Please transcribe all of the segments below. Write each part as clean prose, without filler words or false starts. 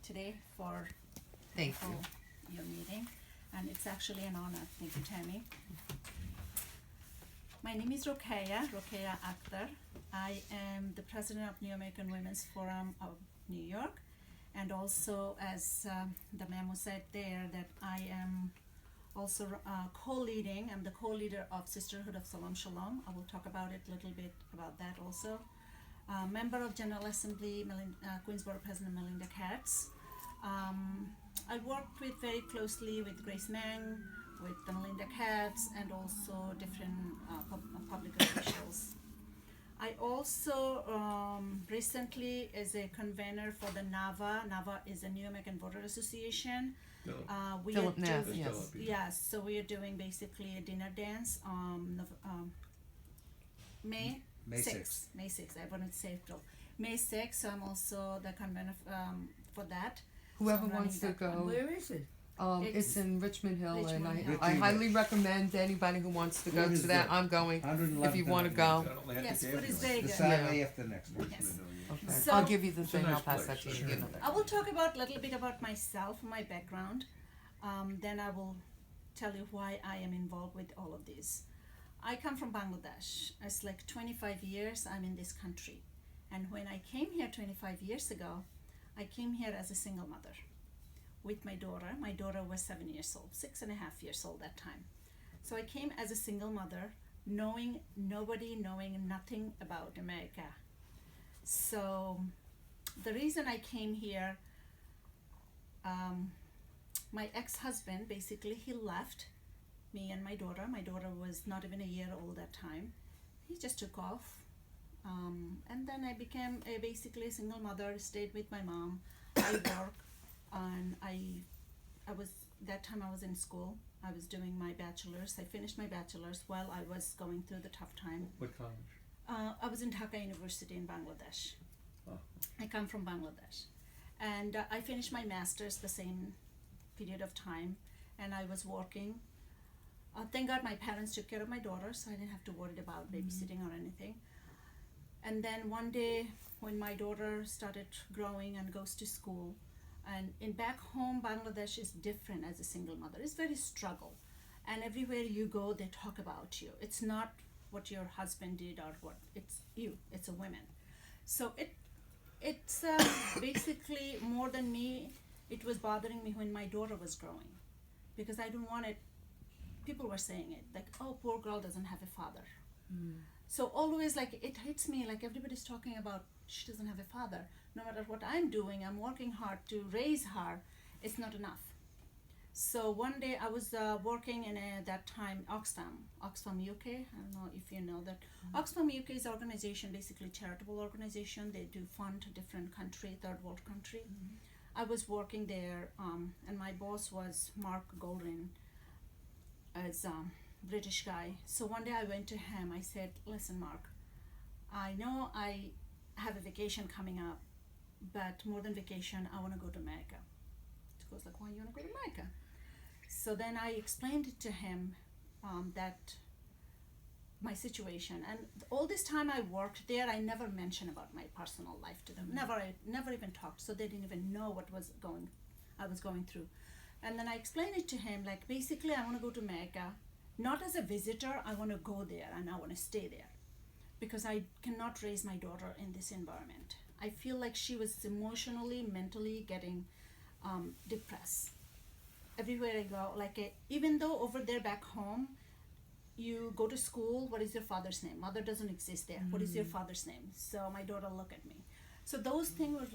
today for Thank you. your meeting, and it's actually an honor. Thank you, Tammy. My name is Rokeya Akhter. I am the president of New American Women's Forum of New York, and also, as the memo said there, that I am also co-leading. I'm the co-leader of Sisterhood of Salam Shalom. I will talk about it a little bit about that also. Member of General Assembly, Queens Board President Melinda Katz. I worked very closely with Grace Meng, with Melinda Katz, and also different public officials. I also recently is a convener for the NAVA. NAVA is a New American Voter Association. Philip Neff, yes. Yes, so we are doing basically a dinner dance on May 6th. May 6th, I wanted to say April. May 6th, so I'm also the convener for that. Whoever wants to go. Where is it? It's in Richmond Hill, Richmond and Hill. I highly recommend anybody who wants to go What to is that. that? I'm going. 111th If you want to go. Yes, food is very The good. Saturday after next week. Yes. Okay. So- I'll give you the It's a thing. nice I'll pass place, that to you. sure. You know that. I will talk about a little bit about myself, my background. Then I will tell you why I am involved with all of this. I come from Bangladesh. It's like 25 years I'm in this country. And when I came here 25 years ago, I came here as a single mother with my daughter. My daughter was 7 years old, 6.5 years old that time. So I came as a single mother, knowing nothing about America. So the reason I came here, my ex-husband, basically, he left me and my daughter. My daughter was not even a year old that time. He just took off. And then I became basically a single mother, stayed with my mom. I work, and I was, that time I was in school. I was doing my bachelor's. I finished my bachelor's while I was going through the tough time. What college? I was in Dhaka University in Bangladesh. Oh. I come from Bangladesh. And I finished my master's the same period of time, and I was working. Thank God my parents took care of my daughter, so I didn't have to worry about babysitting or anything. And then one day, when my daughter started growing and goes to school, and in back home, Bangladesh is different as a single mother. It's very struggle. And everywhere you go, they talk about you. It's not what your husband did or what, it's you, it's a woman. So it's basically more than me, it was bothering me when my daughter was growing, because I don't want it, people were saying it, like, oh, poor girl doesn't have a father. So always, like, it hits me, like everybody's talking about she doesn't have a father. No matter what I'm doing, I'm working hard to raise her, it's not enough. So one day I was working in that time Oxfam UK. I don't know if you know that. Oxfam UK is an organization, basically charitable organization. They do fund different country, third world country. I was working there, and my boss was Mark Goldrin, as British guy. So one day I went to him. I said, listen, Mark, I know I have a vacation coming up, but more than vacation, I want to go to America. He goes like, why you want to go to America? So then I explained it to him, that my situation, and all this time I worked there, I never mentioned about my personal life to them. I never even talked, so they didn't even know what I was going through. And then I explained it to him, like, basically I want to go to America, not as a visitor. I want to go there and I want to stay there, because I cannot raise my daughter in this environment. I feel like she was emotionally, mentally getting depressed. Everywhere I go, like, even though over there back home, you go to school, what is your father's name? Mother doesn't exist there. What is your father's name? So my daughter looked at me. So those things were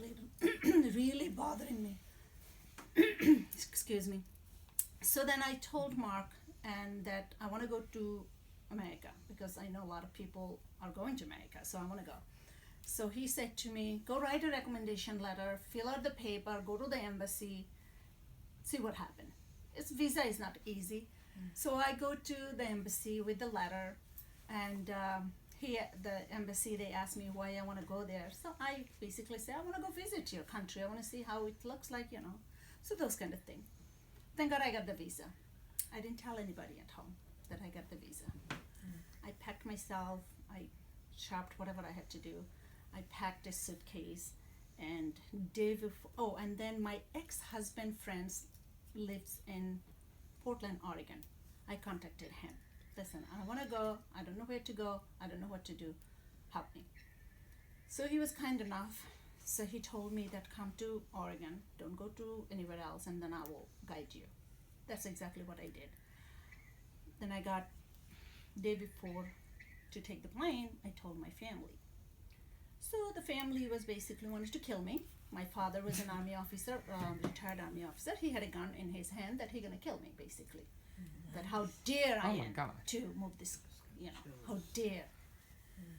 really bothering me. Excuse me. So then I told Mark and that I want to go to America, because I know a lot of people are going to America, so I want to go. So he said to me, go write a recommendation letter, fill out the paper, go to the embassy, see what happens. Visa is not easy. So I go to the embassy with the letter, and the embassy, they asked me why I want to go there. So I basically say, I want to go visit your country. I want to see how it looks like, So those kind of things. Thank God I got the visa. I didn't tell anybody at home that I got the visa. I packed myself, I shopped whatever I had to do. I packed a suitcase, And day before, oh, and then my ex-husband friends lives in Portland, Oregon. I contacted him. Listen, I want to go. I don't know where to go. I don't know what to do. Help me. So he was kind enough. So he told me that come to Oregon. Don't go to anywhere else, and then I will guide you. That's exactly what I did. Then I got day before to take the plane. I told my family. So the family was basically wanted to kill me. My father was an army officer, retired army officer. He had a gun in his hand that he gonna kill me, basically. That how dare I am to move this, how dare.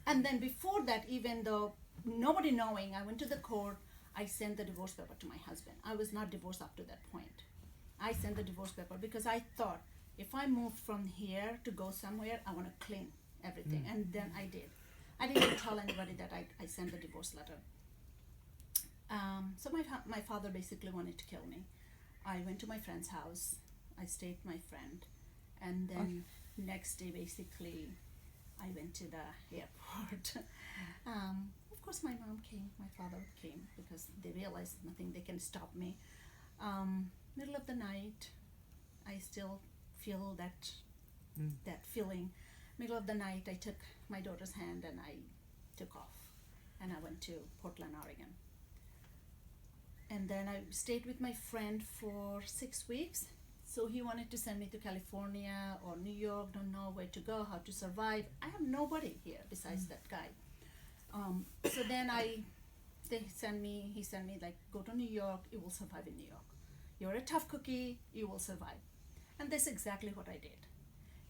And then before that, even though nobody knowing, I went to the court, I sent the divorce paper to my husband. I was not divorced up to that point. I sent the divorce paper because I thought if I move from here to go somewhere, I want to clean everything. And then I did. I didn't tell anybody that I sent the divorce letter. So my father basically wanted to kill me. I went to my friend's house. I stayed with my friend. And then next day, basically, I went to the airport. Of course, my mom came. My father came because they realized nothing. They can stop me. Middle of the night, I still feel that feeling. Middle of the night, I took my daughter's hand and I took off. And I went to Portland, Oregon. And then I stayed with my friend for 6 weeks. So he wanted to send me to California or New York, don't know where to go, how to survive. I have nobody here besides that guy. So then he sent me like, go to New York, you will survive in New York. You're a tough cookie, you will survive. And that's exactly what I did.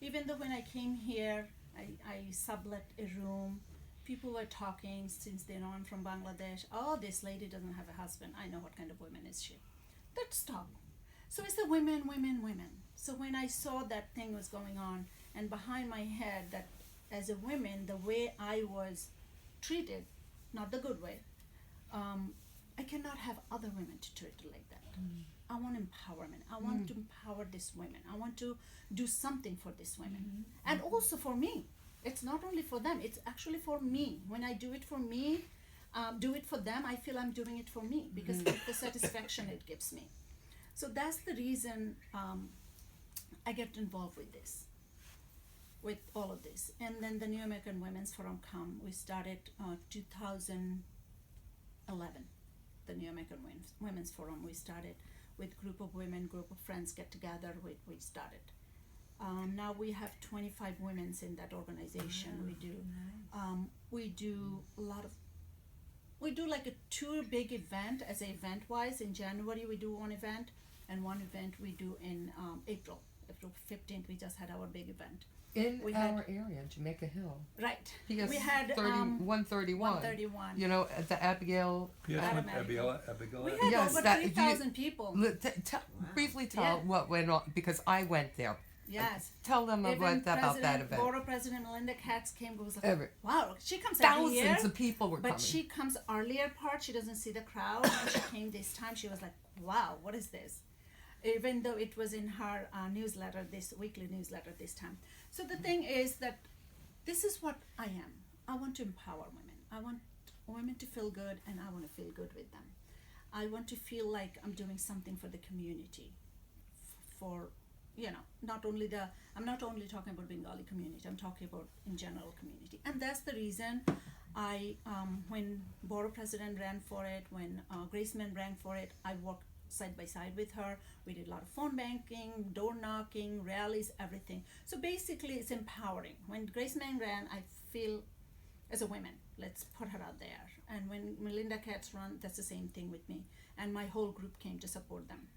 Even though when I came here, I sublet a room. People were talking since they know I'm from Bangladesh. Oh, this lady doesn't have a husband. I know what kind of woman is she. That stopped. So it's the women. So when I saw that thing was going on, and behind my head that as a woman, the way I was treated, not the good way, I cannot have other women to treat it like that. I want empowerment. I want to empower these women. I want to do something for these women. And also for me. It's not only for them, it's actually for me. When I do it for me, do it for them, I feel I'm doing it for me because of the satisfaction it gives me. So that's the reason I get involved with this, with all of this. And then the New American Women's Forum come. We started 2011, the New American Women's Forum. We started with group of women, group of friends get together. We started. Now we have 25 women in that organization. We do a lot of. We do like a 2 big event as a event wise. In January we do one event, and one event we do in April 15th. We just had our big event. In our area, Jamaica Hill. Right. PS we had 131. 131. You know, at the Abigail. Abigail. We had over 3,000 people. Briefly tell what went on, because I went there. Yes. Tell them about that event. Board President Melinda Katz came. Was like, wow, she comes thousands every year, of people were coming. But she comes earlier part. She doesn't see the crowd. When she came this time, she was like, wow, what is this? Even though it was in her newsletter, this weekly newsletter this time. So the thing is that this is what I am. I want to empower women. I want women to feel good, and I want to feel good with them. I want to feel like I'm doing something for the community, for I'm not only talking about Bengali community, I'm talking about in general community. And that's the reason when Borough President ran for it, when Graceman ran for it, I worked side by side with her. We did a lot of phone banking, door knocking, rallies, everything. So basically it's empowering. When Graceman ran, I feel as a woman, let's put her out there. And when Melinda Katz ran, that's the same thing with me. And my whole group came to support them.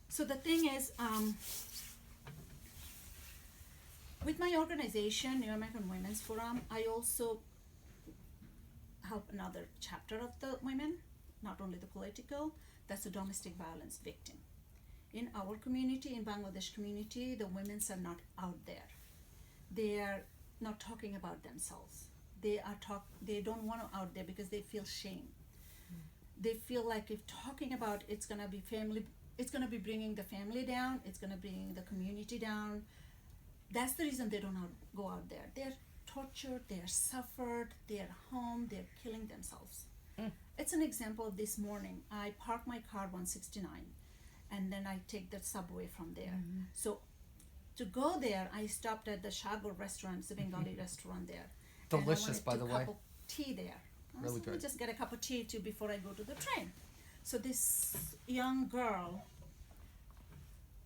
So the thing is, with my organization, New American Women's Forum, I also help another chapter of the women, not only the political, that's the domestic violence victim. In our community, in Bangladesh community, the women are not out there. They are not talking about themselves. They don't want to out there because they feel shame. They feel like if talking about it's gonna be family. It's going to be bringing the family down. It's going to bring the community down. That's the reason they don't go out there. They're tortured. They're suffered. They're home. They're killing themselves. It's an example of this morning. I park my car 169 and then I take the subway from there. So to go there, I stopped at the Shagor restaurant, it's a Bengali restaurant there. Delicious, by and I the wanted a way. cup of tea there. Really Let me good. just get a cup of tea too before I go to the train. So this young girl,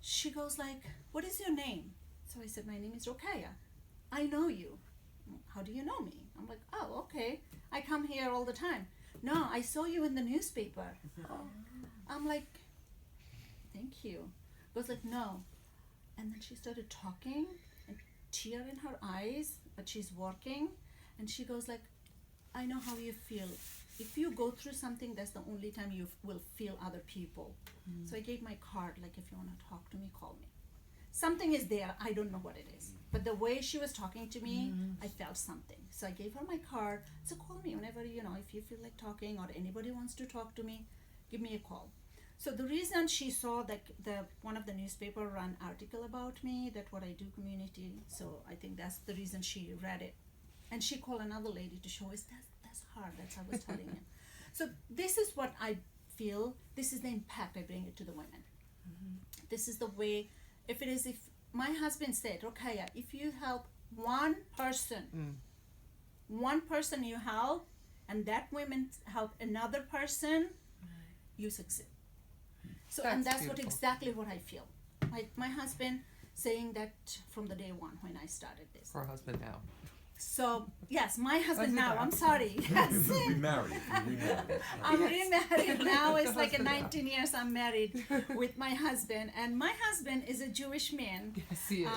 she goes like, "What is your name?" So I said, "My name is Rokeya." "I know you." "How do you know me?" I'm like, "Oh, okay. I come here all the time." "No, I saw you in the newspaper." Oh. I'm like, "Thank you." Goes like, "No." And then she started talking and tear in her eyes, but she's working. And she goes like, "I know how you feel. If you go through something, that's the only time you will feel other people." So I gave my card, like, "If you want to talk to me, call me." Something is there, I don't know what it is. But the way she was talking to me, I felt something. So I gave her my card. So call me whenever, if you feel like talking or anybody wants to talk to me, give me a call. So the reason she saw that one of the newspaper run article about me, that what I do community, so I think that's the reason she read it. And she called another lady to show us that's hard, that's how I was telling him. So this is what I feel, this is the impact I bring it to the women. This is the way, if my husband said, "Rokeya, if you help one person you help, and that woman help another person, you succeed." So, and that's what beautiful. exactly what I feel. My husband saying that from the day one when I started this. Her husband now. So, yes, my husband Husband now, now. I'm sorry. Yes. Remarried. I'm remarried now. It's The like a husband now. 19 years I'm married with my husband. And my husband is a Jewish man. Yes, he is.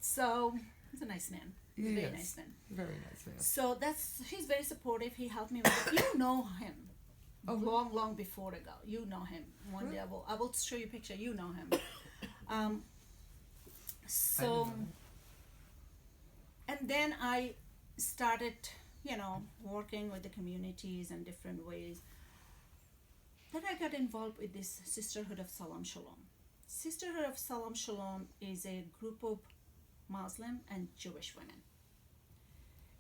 So, he's a nice man. He's a very Yes. nice man. Very nice man. So he's very supportive. He helped me with it. You know him. Oh, Long before ago. You know him. One day I will show you a picture. You know him. So, and then I started, working with the communities in different ways. Then I got involved with this Sisterhood of Salam Shalom. Sisterhood of Salam Shalom is a group of Muslim and Jewish women.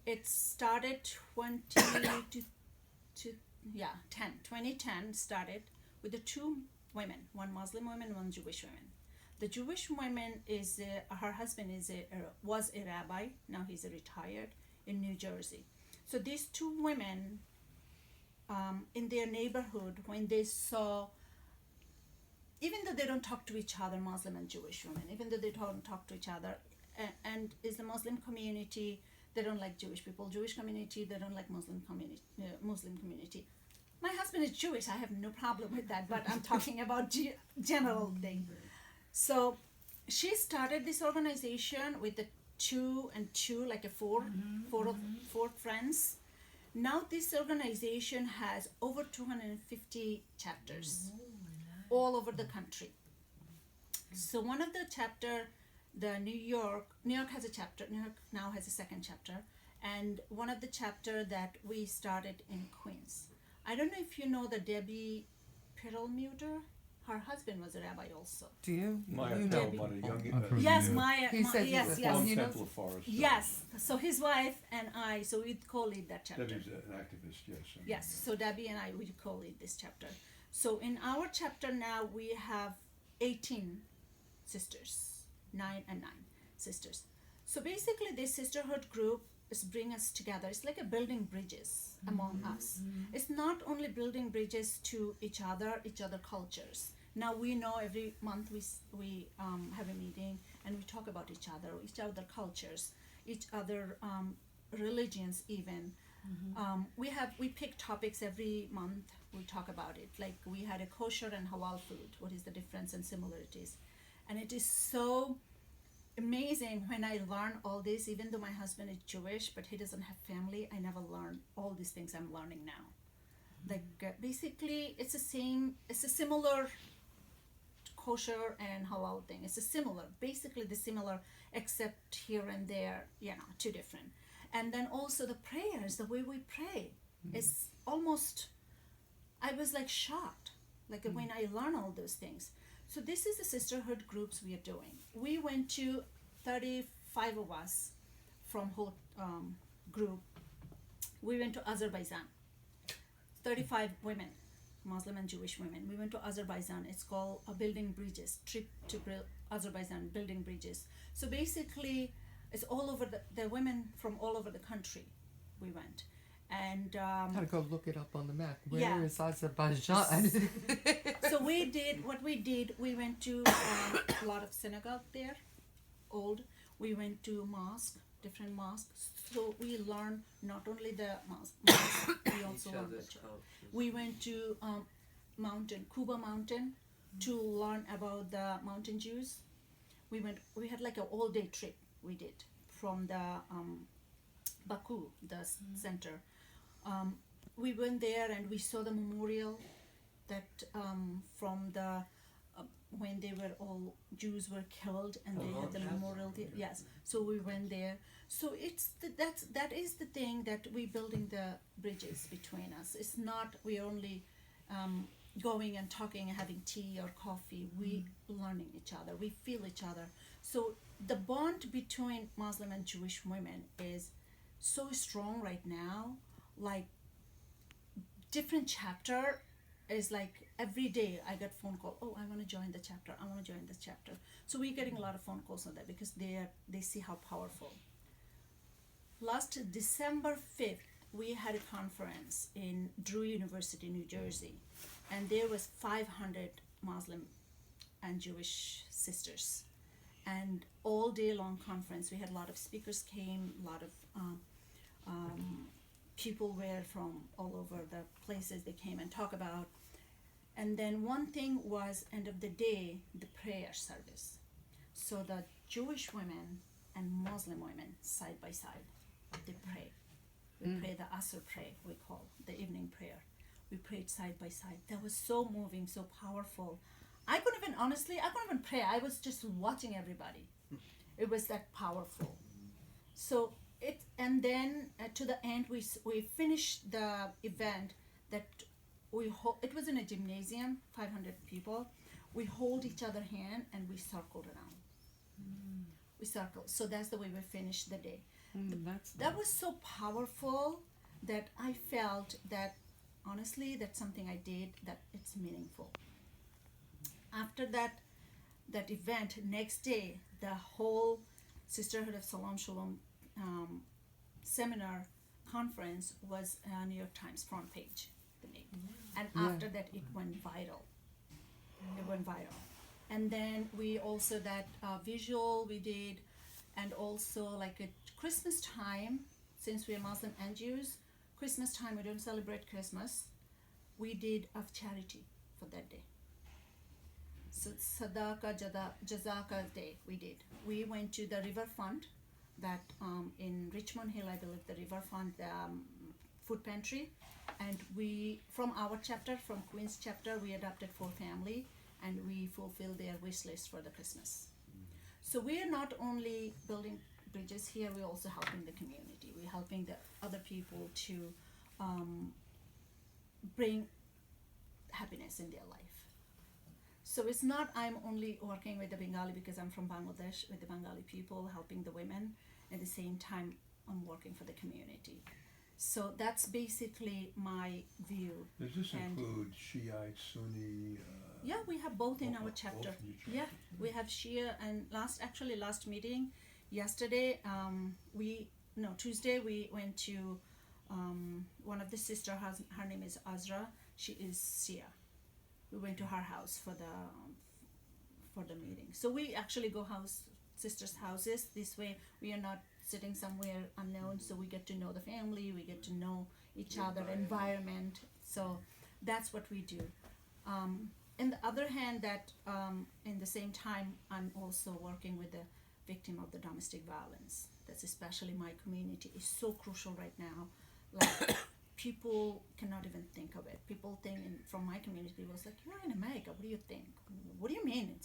It started 2010 started with the two women, one Muslim woman, one Jewish woman. The Jewish woman her husband was a rabbi, now he's retired in New Jersey. So these two women, in their neighborhood, when they saw, even though they don't talk to each other, Muslim and Jewish women, even though they don't talk to each other, and is the Muslim community, they don't like Jewish people. Jewish community, they don't like Muslim community. My husband is Jewish. I have no problem with that, but I'm talking about general thing. So she started this organization with the two, like four friends. Now this organization has over 250 chapters all over the country. So one of the chapter, New York has a chapter. New York now has a second chapter, and one of the chapter that we started in Queens. I don't know if you know the Debbie Perlmutter. Her husband was a rabbi also. Do you? Maya You know Perlmutter, people. young. Yes, Maya. He said he's yes, a yes. Well, you know- Temple of Forest. Yes. So his wife and I, so we'd co-lead that chapter. Debbie's an activist, yes. Yes. So Debbie and I would co-lead this chapter. So in our chapter now we have 18 sisters, 9 sisters. So basically this sisterhood group is bring us together. It's like a building bridges among us. It's not only building bridges to each other cultures. Now we know every month we have a meeting and we talk about each other cultures, each other religions even. We pick topics every month. We talk about it. Like we had a kosher and halal food. What is the difference and similarities? And it is so amazing when I learn all this. Even though my husband is Jewish, but he doesn't have family, I never learned all these things I'm learning now. Like basically, it's a similar kosher and halal thing. It's basically the similar, except here and there, two different. And then also the prayers, the way we pray is almost, I was like shocked, like when I learn all those things. So this is the sisterhood groups we are doing. We went to 35 of us from whole group. We went to Azerbaijan. 35 women, Muslim and Jewish women. We went to Azerbaijan. It's called Building Bridges, trip to Azerbaijan, building bridges. So basically, it's all over the women from all over the country. We went. And Gotta go look it up on the map. Yeah. Where is Azerbaijan? so we went to a lot of synagogue there, old. We went to mosque, different mosques. So we learned not only the mosque, we also learned the church. We went to mountain, Kuba Mountain, to learn about the mountain Jews. We had like an all-day trip we did from the Baku, the center. We went there and we saw the memorial that from the when they were all Jews were killed and they had the memorial there. Yes, so we went there. So that is the thing that we building the bridges between us. It's not we only going and talking and having tea or coffee. We learning each other. We feel each other. So the bond between Muslim and Jewish women is so strong right now. Like different chapter is like every day I get phone call. Oh, I want to join the chapter. I want to join this chapter. So we're getting a lot of phone calls on that because they see how powerful. Last December 5th, we had a conference in Drew University, New Jersey, and there was 500 Muslim and Jewish sisters, and all day long conference. We had a lot of speakers came, a lot of people were from all over the places they came and talk about. And then one thing was end of the day, the prayer service. So the Jewish women and Muslim women side by side, they pray. We pray the Asr prayer, we call the evening prayer. We prayed side by side. That was so moving, so powerful. I couldn't even pray. I was just watching everybody. It was that powerful. So and then to the end, we finished the event that it was in a gymnasium, 500 people. We hold each other hand and we circled around. We circled. So that's the way we finished the day. That was so powerful that I felt that honestly that's something I did that it's meaningful. After that event, next day, the whole Sisterhood of Salam Shalom seminar conference was New York Times front page. And after that, it went viral. And then we also that visual we did, and also like at Christmas time, since we are Muslim and Jews, Christmas time we don't celebrate Christmas. We did of charity for that day. So Sadaka Jazaka Day we did. We went to the River Fund that in Richmond Hill, I believe, the River Fund food pantry, and we from our chapter, from Queens chapter, we adopted 4 family and we fulfilled their wish list for the Christmas. So we are not only building bridges here, we're also helping the community. We're helping the other people to bring happiness in their life. So it's not I'm only working with the Bengali because I'm from Bangladesh, with the Bengali people, helping the women. At the same time, I'm working for the community. So that's basically my view. Does this include Shiite, Sunni? Yeah, we have both in our both chapter. in your chapter? Yeah, we have Shia, and last meeting, yesterday, Tuesday we went to one of the sister. Her name is Azra. She is Shia. We went to her house for the meeting. So we actually go sisters' houses. This way we are not sitting somewhere unknown. So we get to know the family. We get to know each other, environment. So that's what we do. On the other hand, that in the same time, I'm also working with the victim of the domestic violence. That's especially my community is so crucial right now. Like people cannot even think of it. People think from my community was like, you're in America, what do you think? What do you mean?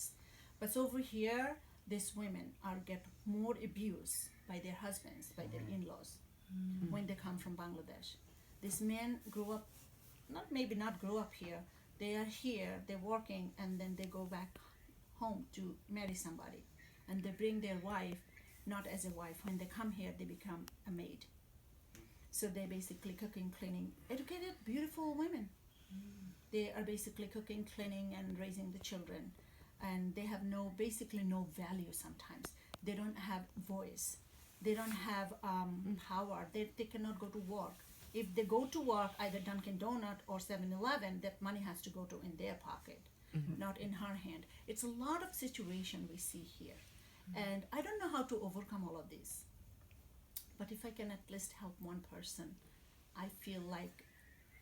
But over here, these women get more abuse by their husbands, by their in-laws, when they come from Bangladesh. These men grew up, not grow up here. They are here, they're working, and then they go back home to marry somebody. And they bring their wife, not as a wife. When they come here, they become a maid. So they're basically cooking, cleaning, educated, beautiful women. They are basically cooking, cleaning, and raising the children, and they have basically no value sometimes. They don't have voice. They don't have power. They cannot go to work. If they go to work, either Dunkin' Donut or 7-Eleven, that money has to go to in their pocket, not in her hand. It's a lot of situation we see here, and I don't know how to overcome all of this. But if I can at least help one person, I feel like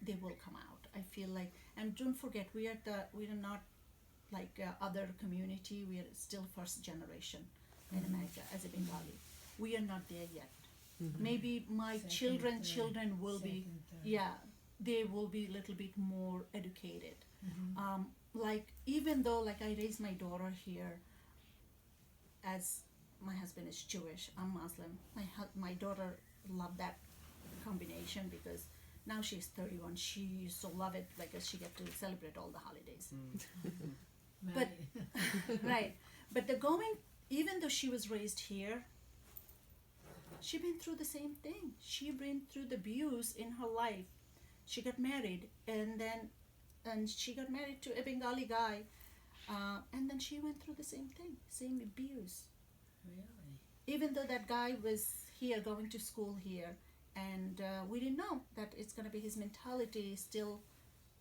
they will come out. I feel like, and don't forget, we are not like other community. We are still first generation in America as a Bengali. We are not there yet. Maybe my children will be, they will be a little bit more educated. Like, even though like I raised my daughter here, as my husband is Jewish, I'm Muslim. My daughter loved that combination because now she's 31. She used to love it, like she get to celebrate all the holidays. But right, but even though she was raised here, she been through the same thing. She been through the abuse in her life. She got married, and she got married to a Bengali guy, and then she went through the same thing, same abuse. Really? Even though that guy was here, going to school here, and we didn't know that it's gonna be his mentality still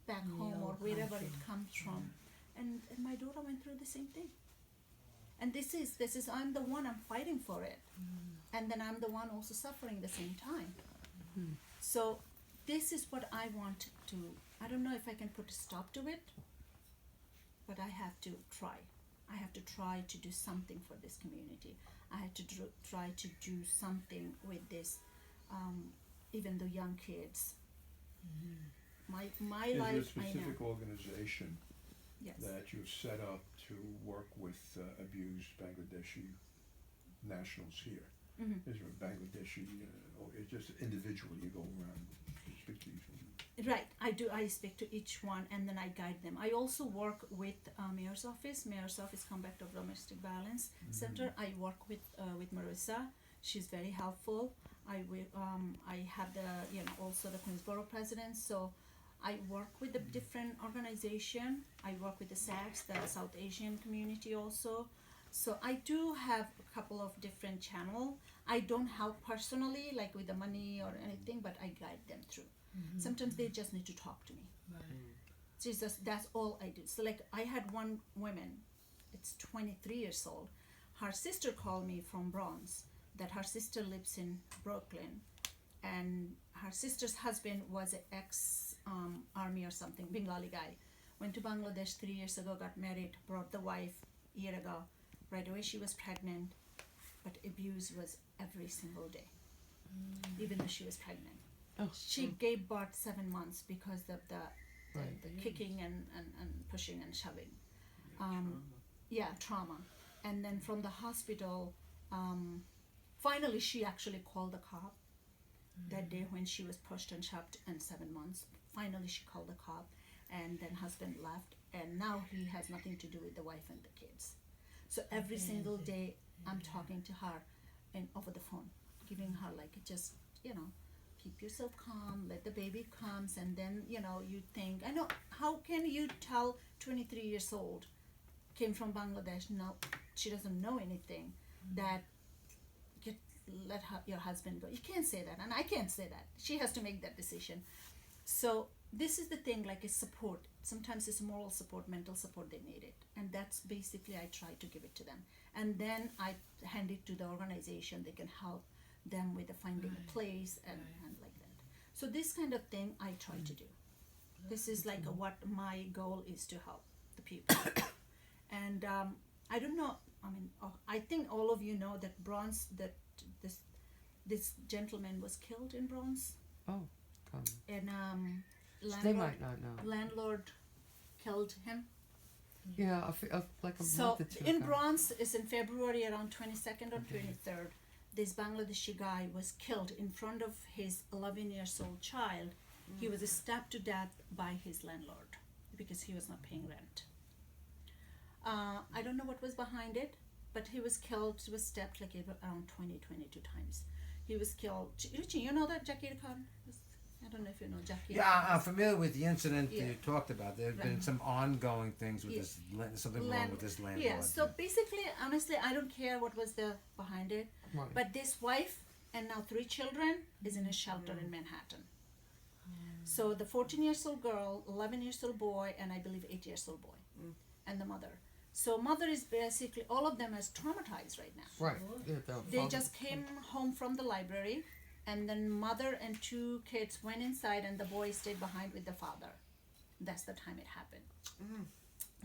back home or wherever it comes from. And my daughter went through the same thing. And this is I'm the one, I'm fighting for it, and then I'm the one also suffering the same time. So this is what I want to. I don't know if I can put a stop to it, but I have to try. I have to try to do something for this community. I have to try to do something with this, even the young kids. My Is life, there a I know. specific organization Yes. that you've set up to work with abused Bangladeshi nationals here? Is there a Bangladeshi, or it's just individual you go around to speak to each one? Right, I do. I speak to each one and then I guide them. I also work with Mayor's Office. Mayor's Office Combat of Domestic Violence Center. I work with Marissa. She's very helpful. I have also the Queensborough president. So I work with the different organization. I work with the SACS, the South Asian community also. So I do have a couple of different channels. I don't help personally, like with the money or anything, but I guide them through. Sometimes they just need to talk to me. Right. That's all I do. So like I had one woman, it's 23 years old. Her sister called me from Bronx that her sister lives in Brooklyn, and her sister's husband was an ex-army or something, Bengali guy. Went to Bangladesh 3 years ago, got married, brought the wife a year ago. Right away she was pregnant, but abuse was every single day, even though she was pregnant. She gave birth 7 months because of the kicking and pushing and shoving. Trauma. And then from the hospital, finally she actually called the cop that day when she was pushed and shoved in 7 months. Finally she called the cop, and then husband left, and now he has nothing to do with the wife and the kids. So every single day I'm talking to her and over the phone, giving her like just, keep yourself calm, let the baby comes, and then, you think, I know, how can you tell 23 years old, came from Bangladesh, no, she doesn't know anything, that let your husband go. You can't say that, and I can't say that. She has to make that decision. So this is the thing, like a support. Sometimes it's moral support, mental support, they need it. And that's basically, I try to give it to them. And then I hand it to the organization, they can help them with the finding a place and like that. So this kind of thing I try to do. This is like what my goal is, to help the people. And I don't know, I think all of you know that this gentleman was killed in Bronx. Oh, And they might not know. landlord killed him. Yeah, like a So month or two in ago. Bronx is in February around 22nd or 23rd. This Bangladeshi guy was killed in front of his 11 years old child. He was stabbed to death by his landlord because he was not paying rent. I don't know what was behind it, but he was killed. He was stabbed like around 22 times. He was killed. Richie, you know that Jackie Khan? I don't know if you know Jackie. Yeah, I'm familiar with the incident Yeah. you talked about. There have been Right. some ongoing things with Yeah. this, something wrong with this landlord. Yeah, so basically, honestly, I don't care what was the behind it. Right. But this wife and now 3 children is in a shelter in Manhattan. So the 14 years old girl, 11 years old boy, and I believe 8 years old boy, and the mother. So mother is basically all of them as traumatized right now. Right. Yeah, They just came home from the library, and then mother and 2 kids went inside, and the boy stayed behind with the father. That's the time it happened.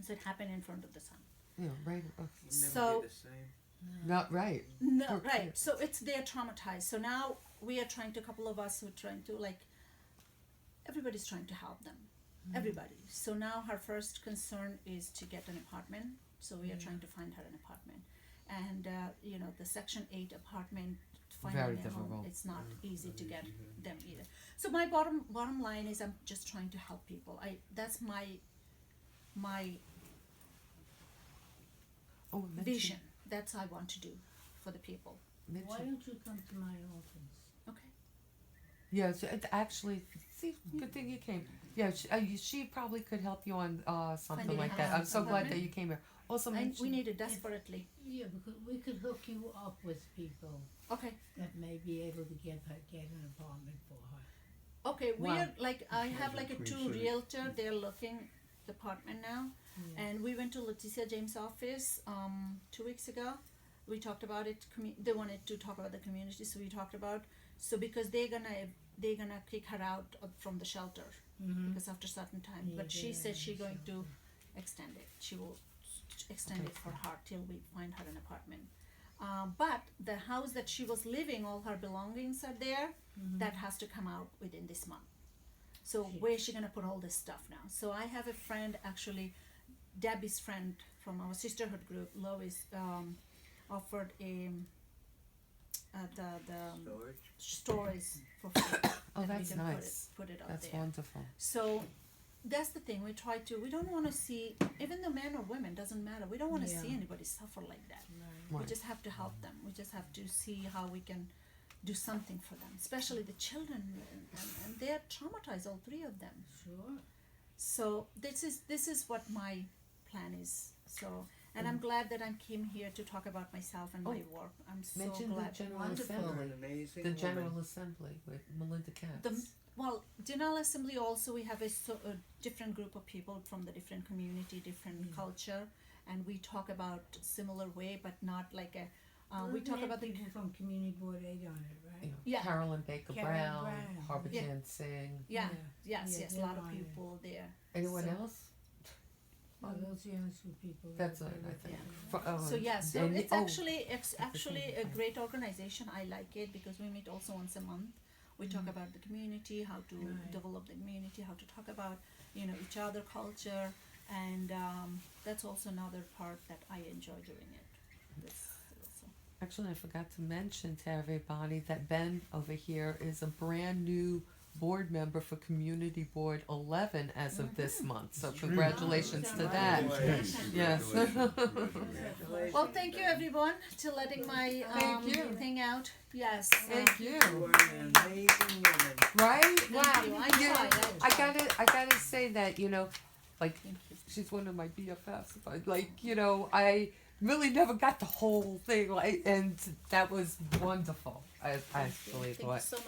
So it happened in front of the son. Yeah, right. So Not right. no, Okay. right. So it's they're traumatized. So now we are trying to. A couple of us who are trying to like. Everybody's trying to help them. Everybody. So now her first concern is to get an apartment. So we are trying to find her an apartment, and the Section 8 apartment. Finding Very a home, difficult. it's not easy to get them either. So my bottom line is I'm just trying to help people. That's my Oh, mention- vision. That's what I want to do for the people. mention- Why don't you come to my office? Okay. Yeah, so actually, see, good thing you came. Yeah, she probably could help you on something Finding a like that. house, I'm so glad apartment. that you came here. Also, We mention, need it desperately. Yeah, because we could hook you up with people Okay. that may be able to get an apartment for her. Okay, Wow. we're like I have like a Queens 2 City. realtor. They're looking the apartment now, Yeah. and we went to Leticia James' office 2 weeks ago. We talked about it. They wanted to talk about the community, so we talked about because they're gonna kick her out from the shelter because after certain time. Yeah, But she they're said in she's the going to shelter. extend it. She will extend it for her till we find her an apartment. But the house that she was living, all her belongings are there. That has to come out within this month. So where's she gonna put all this stuff now? So I have a friend, actually, Debbie's friend from our sisterhood group, Lois, offered the storage for free. Oh, and we that's can nice. Put it up That's there. wonderful. So that's the thing. We don't want to see, even the men or women, doesn't matter. We don't want to see Yeah. anybody suffer like that. Right. We just have to help them. We just have to see how we can do something for them, especially the children, and they're traumatized, all 3 of them. Sure. So this is what my plan is. So, and I'm glad that I came here to talk about myself and my work. I'm so Mention the glad. General Wonderful. Assembly. An amazing The woman. General Assembly with Melinda Katz. Well, General Assembly also we have a different group of people from the different community, different culture, and we talk about similar way, but not like a. We talk about the people from Community Board 8 on it, right? You know, Yeah. Carolyn Baker Carolyn Brown, Brown. Harbatan Singh. yes, Yeah, a they're lot of on it. people there. Anyone So- else? Oh, those are the only 2 people. That's that it, they I were think. thinking of. So yeah, so and it's oh, actually a great organization. I like it because we meet also once a month. We talk about the community, how to Right. develop the community, how to talk about each other culture, and that's also another part that I enjoy doing it. This also. Actually, I forgot to mention to everybody that Ben over here is a brand new board member for Community Board 11 as of this month. So congratulations to that. Yes. Congratulations. Well, thank you everyone to letting my Thank you. thing out. Yes. Thank You you. are an amazing woman. Right? Wow. you. I You know, tried. I gotta say that, like Thank you. she's one of my BFFs. But I really never got the whole thing, and that was wonderful. I actually Thank you thought. so much.